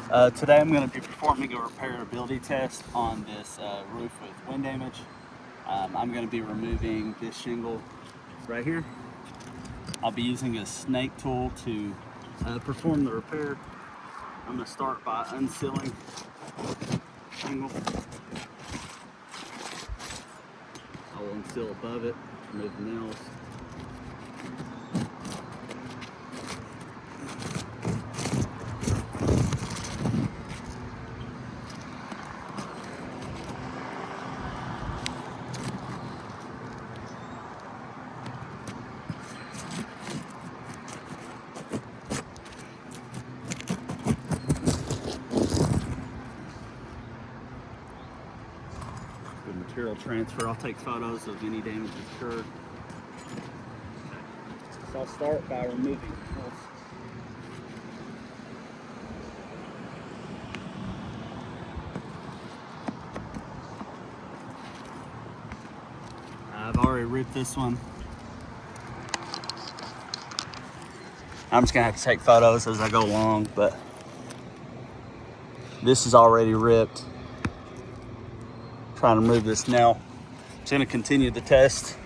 Today I'm going to be performing a repairability test on this roof with wind damage. I'm going to be removing this shingle right here. I'll be using a snake tool to perform the repair. I'm going to start by unsealing the shingle. I will unseal above it, remove the nails. Good material transfer. I'll take photos of any damage that's occurred. So I'll start by removing the nails. I've already ripped this one. I'm just gonna have to take photos as I go along, but this is already ripped. Trying to remove this nail. Just gonna continue the test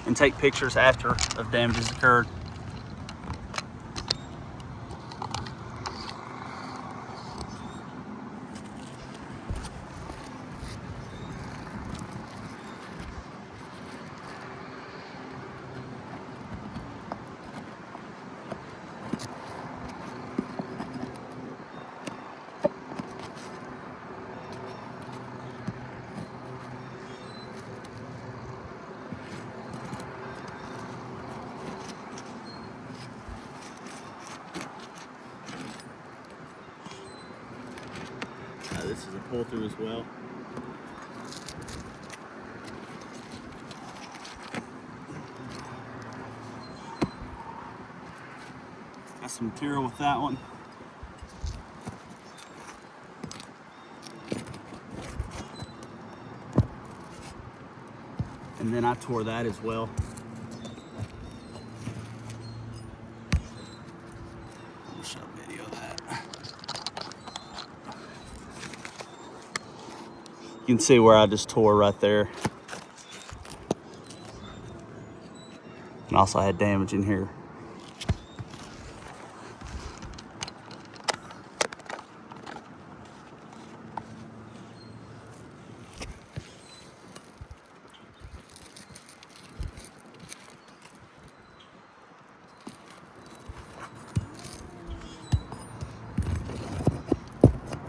and take pictures after of damages occurred. This is a pull through as well. Got some material with that one. And then I tore that as well. I'll show a video of that. You can see where I just tore right there. And also I had damage in here.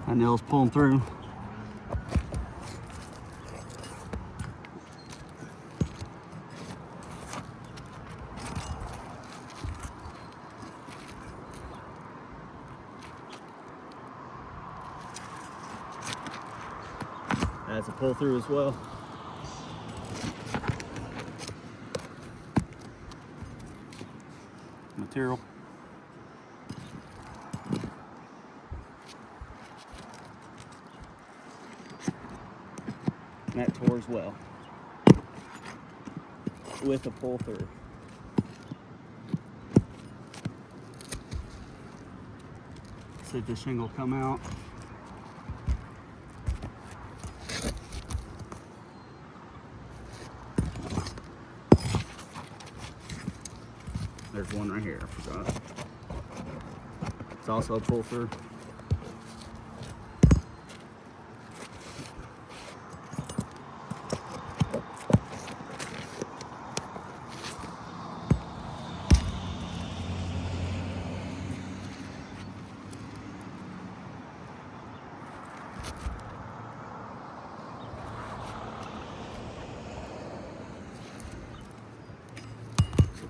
My nail's pulling through. That's a pull through as well. Material. And that tore as well. With a pull through. See if this shingle come out. There's one right here, I forgot. It's also a pull through.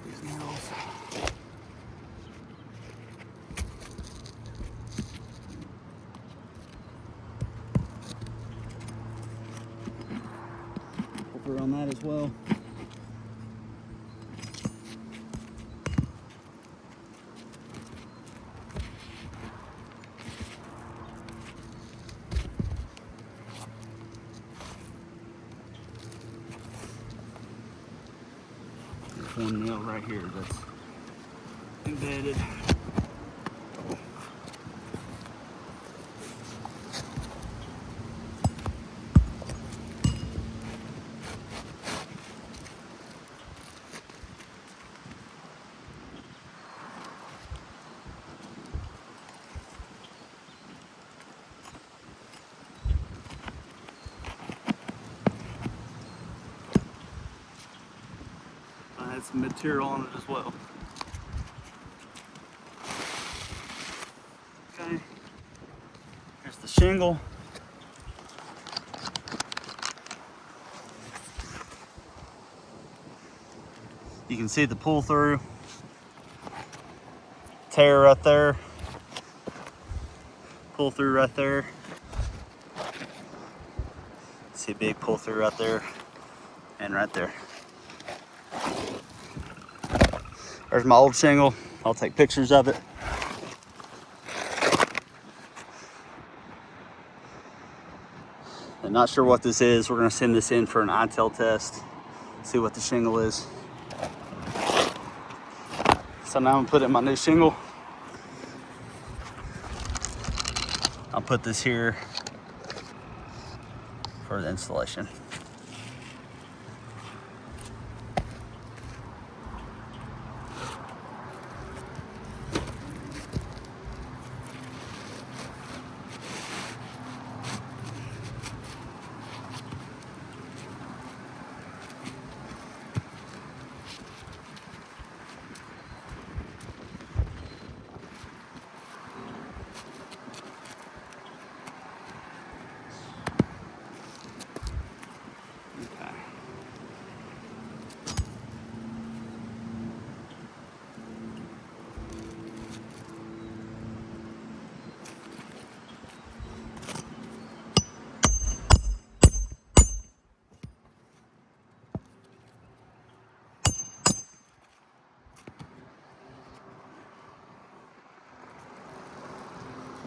These nails. Pull through on that as well. There's one nail right here that's embedded. some material on it as well. Okay, here's the shingle. You can see the pull through, tear right there, pull through right there. See a big pull through right there and right there. There's my old shingle. I'll take pictures of it. I'm not sure what this is. We're gonna send this in for an ITEL test, see what the shingle is. So now I'm gonna put in my new shingle. I'll put this here for the installation. Okay.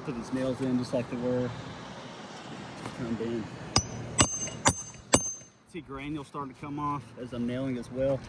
Put these nails in just like they were. Turned in. See granules starting to come off as I'm nailing as well.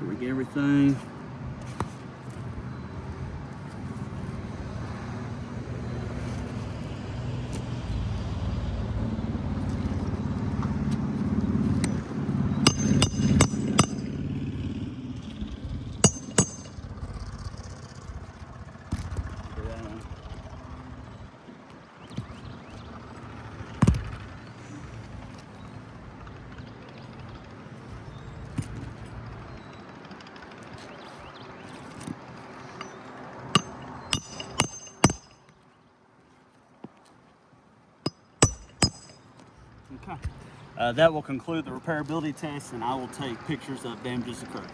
Sure we get everything. Okay. That will conclude the repairability test, and I will take pictures of damages occurred.